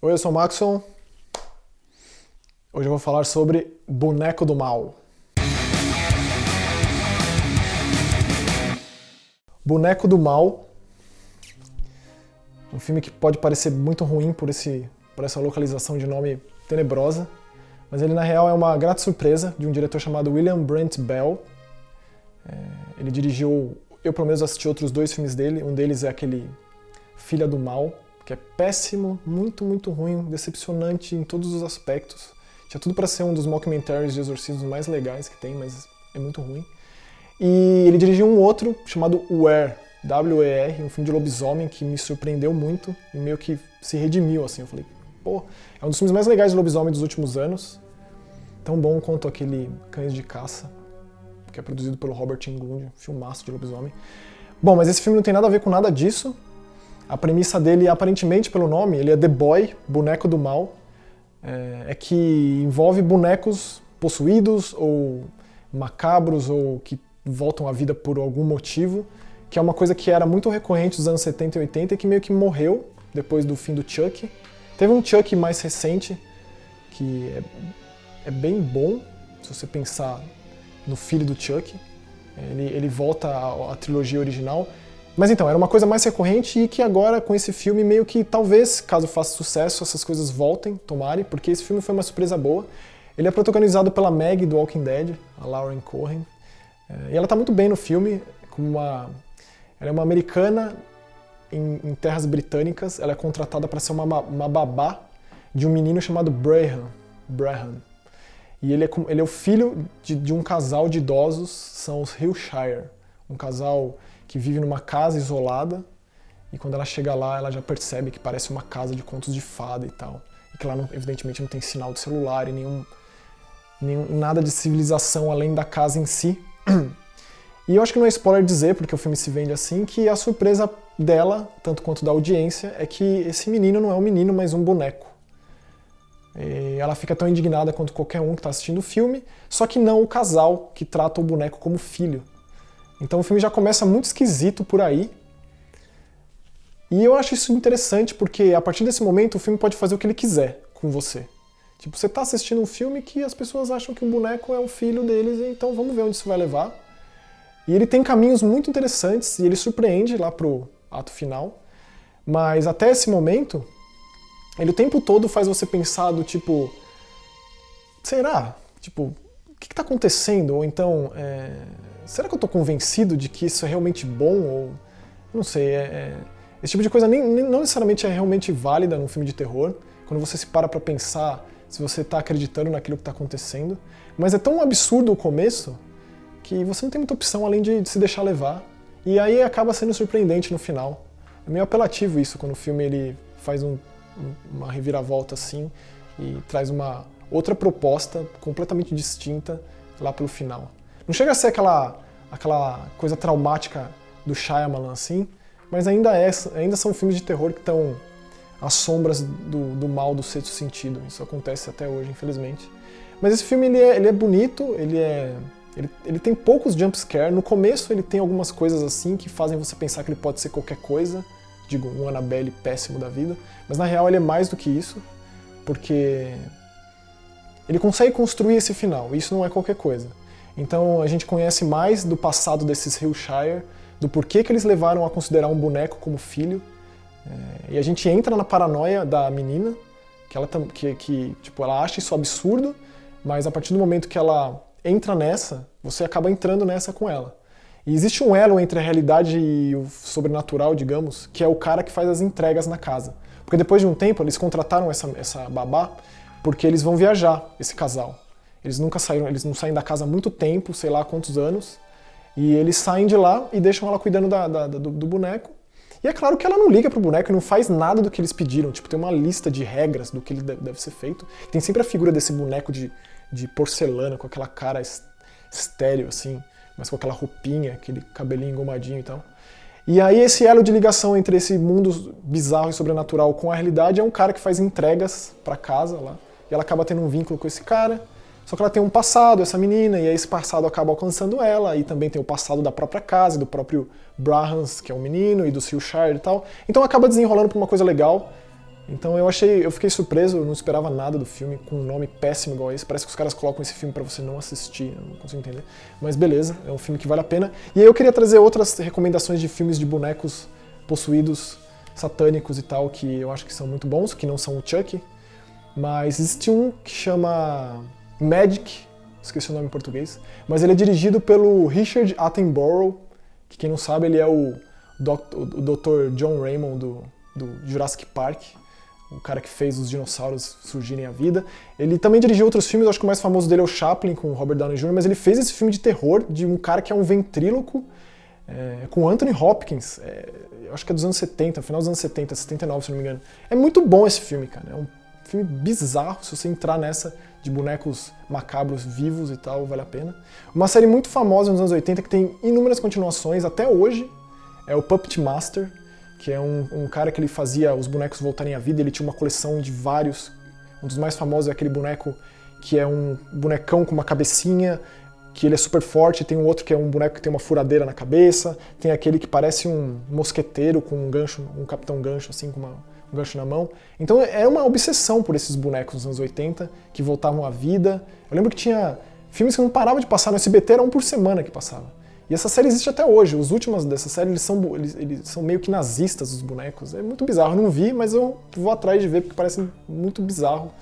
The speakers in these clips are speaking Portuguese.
Oi, eu sou o Maxon. Hoje eu vou falar sobre Boneco do Mal. Boneco do Mal, um filme que pode parecer muito ruim por essa localização de nome tenebrosa, mas ele na real é uma grata surpresa de um diretor chamado William Brent Bell. Ele dirigiu, eu pelo menos assisti outros dois filmes dele, um deles é aquele Filha do Mal, que é péssimo, muito, muito ruim, decepcionante em todos os aspectos. Tinha tudo para ser um dos mockumentaries de exorcismos mais legais que tem, mas é muito ruim. E ele dirigiu um outro chamado Where, W-E-R, um filme de lobisomem que me surpreendeu muito e meio que se redimiu, assim. Eu falei, pô, é um dos filmes mais legais de lobisomem dos últimos anos. Tão bom quanto aquele Cães de Caça, que é produzido pelo Robert Englund, um filmaço de lobisomem. Bom, mas esse filme não tem nada a ver com nada disso. A premissa dele, aparentemente pelo nome, ele é The Boy, Boneco do Mal, é que envolve bonecos possuídos ou macabros ou que voltam à vida por algum motivo, que é uma coisa que era muito recorrente nos anos 70 e 80 e que meio que morreu depois do fim do Chuck. Teve um Chuck mais recente, que é bem bom, se você pensar no filho do Chuck. Ele volta à trilogia original. Mas então, era uma coisa mais recorrente e que agora, com esse filme, meio que talvez, caso faça sucesso, essas coisas voltem, tomare, porque esse filme foi uma surpresa boa. Ele é protagonizado pela Maggie do Walking Dead, a Lauren Cohan, e ela tá muito bem no filme, ela é uma americana em terras britânicas, ela é contratada para ser uma babá de um menino chamado Braham. E ele é o filho de um casal de idosos, são os Hillshire, um casal que vive numa casa isolada, e quando ela chega lá, ela já percebe que parece uma casa de contos de fada e tal. E que lá, evidentemente, não tem sinal de celular e nada de civilização além da casa em si. E eu acho que não é spoiler dizer, porque o filme se vende assim, que a surpresa dela, tanto quanto da audiência, é que esse menino não é um menino, mas um boneco. E ela fica tão indignada quanto qualquer um que está assistindo o filme, só que não o casal que trata o boneco como filho. Então o filme já começa muito esquisito por aí. E eu acho isso interessante porque a partir desse momento o filme pode fazer o que ele quiser com você. Tipo, você tá assistindo um filme que as pessoas acham que o boneco é um filho deles, então vamos ver onde isso vai levar. E ele tem caminhos muito interessantes e ele surpreende lá pro ato final. Mas até esse momento, ele o tempo todo faz você pensar do tipo, será? Tipo, o que tá acontecendo? Ou então, será que eu tô convencido de que isso é realmente bom? Ou, não sei, esse tipo de coisa não necessariamente é realmente válida num filme de terror, quando você se para pra pensar se você tá acreditando naquilo que tá acontecendo. Mas é tão absurdo o começo que você não tem muita opção além de se deixar levar. E aí acaba sendo surpreendente no final. É meio apelativo isso, quando o filme ele faz uma reviravolta assim e traz uma outra proposta completamente distinta lá pelo final. Não chega a ser aquela coisa traumática do Shyamalan assim, mas ainda são filmes de terror que estão às sombras do mal do sexto sentido. Isso acontece até hoje, infelizmente. Mas esse filme ele é bonito, ele tem poucos jumpscare. No começo ele tem algumas coisas assim que fazem você pensar que ele pode ser qualquer coisa, digo, um Annabelle péssimo da vida, mas na real ele é mais do que isso, porque ele consegue construir esse final, e isso não é qualquer coisa. Então a gente conhece mais do passado desses Hillshire, do porquê que eles levaram a considerar um boneco como filho, e a gente entra na paranoia da menina, tipo, ela acha isso absurdo, mas a partir do momento que ela entra nessa, você acaba entrando nessa com ela. E existe um elo entre a realidade e o sobrenatural, digamos, que é o cara que faz as entregas na casa. Porque depois de um tempo eles contrataram essa babá porque eles vão viajar, esse casal. Eles não saem da casa há muito tempo, sei lá quantos anos, e eles saem de lá e deixam ela cuidando do boneco. E é claro que ela não liga pro boneco e não faz nada do que eles pediram. Tipo, tem uma lista de regras do que ele deve ser feito. Tem sempre a figura desse boneco de porcelana, com aquela cara estéril, assim, mas com aquela roupinha, aquele cabelinho engomadinho e tal. E aí esse elo de ligação entre esse mundo bizarro e sobrenatural com a realidade é um cara que faz entregas pra casa lá. E ela acaba tendo um vínculo com esse cara. Só que ela tem um passado, essa menina, e aí esse passado acaba alcançando ela, e também tem o passado da própria casa, do próprio Brahams, que é um menino, e do Hillshire e tal. Então acaba desenrolando pra uma coisa legal, Então eu fiquei surpreso, eu não esperava nada do filme com um nome péssimo igual esse. Parece que os caras colocam esse filme pra você não assistir, eu não consigo entender. Mas beleza, é um filme que vale a pena. E aí eu queria trazer outras recomendações de filmes de bonecos possuídos, satânicos e tal, que eu acho que são muito bons, que não são o Chuck. Mas existe um que chama Magic, esqueci o nome em português, mas ele é dirigido pelo Richard Attenborough, que quem não sabe ele é o Dr. John Raymond do Jurassic Park, o cara que fez os dinossauros surgirem à vida. Ele também dirigiu outros filmes, acho que o mais famoso dele é o Chaplin, com o Robert Downey Jr., mas ele fez esse filme de terror de um cara que é um ventríloco, com Anthony Hopkins, eu acho que é dos anos 70, final dos anos 70, 79, se não me engano. É muito bom esse filme, cara, é um filme bizarro, se você entrar nessa de bonecos macabros vivos e tal, vale a pena. Uma série muito famosa nos anos 80 que tem inúmeras continuações até hoje, é o Puppet Master, que é um cara que ele fazia os bonecos voltarem à vida, ele tinha uma coleção de vários. Um dos mais famosos é aquele boneco que é um bonecão com uma cabecinha, que ele é super forte, tem um outro que é um boneco que tem uma furadeira na cabeça, tem aquele que parece um mosqueteiro com um gancho, um capitão gancho, assim, com um gancho na mão. Então era uma obsessão por esses bonecos nos anos 80, que voltavam à vida. Eu lembro que tinha filmes que não paravam de passar no SBT, era um por semana que passava. E essa série existe até hoje. Os últimos dessa série, eles são meio que nazistas, os bonecos. É muito bizarro. Eu não vi, mas eu vou atrás de ver, porque parece muito bizarro.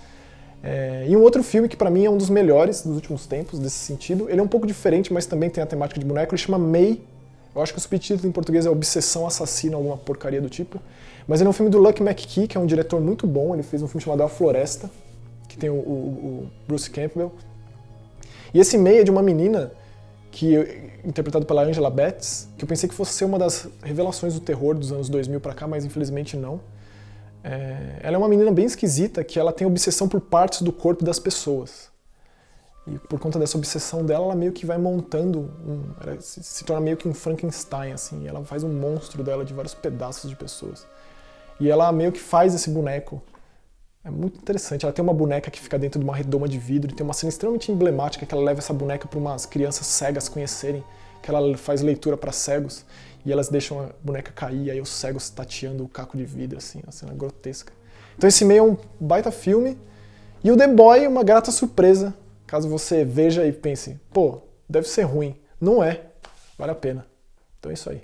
E um outro filme que pra mim é um dos melhores dos últimos tempos, desse sentido. Ele é um pouco diferente, mas também tem a temática de boneco. Ele chama May. Eu acho que o subtítulo em português é Obsessão Assassina, alguma porcaria do tipo. Mas ele é um filme do Lucky McKee, que é um diretor muito bom. Ele fez um filme chamado A Floresta, que tem o Bruce Campbell. E esse May é de uma menina interpretado pela Angela Betts, que eu pensei que fosse ser uma das revelações do terror dos anos 2000 pra cá, mas infelizmente não. Ela é uma menina bem esquisita, que ela tem obsessão por partes do corpo das pessoas. E por conta dessa obsessão dela, ela meio que vai montando, ela se torna meio que um Frankenstein, assim, e ela faz um monstro dela de vários pedaços de pessoas. E ela meio que faz esse boneco. É muito interessante. Ela tem uma boneca que fica dentro de uma redoma de vidro e tem uma cena extremamente emblemática que ela leva essa boneca para umas crianças cegas conhecerem, que ela faz leitura para cegos e elas deixam a boneca cair, aí os cegos tateando o caco de vidro, assim, uma cena grotesca. Então esse meio é um baita filme e o The Boy é uma grata surpresa, caso você veja e pense, pô, deve ser ruim. Não é, vale a pena. Então é isso aí.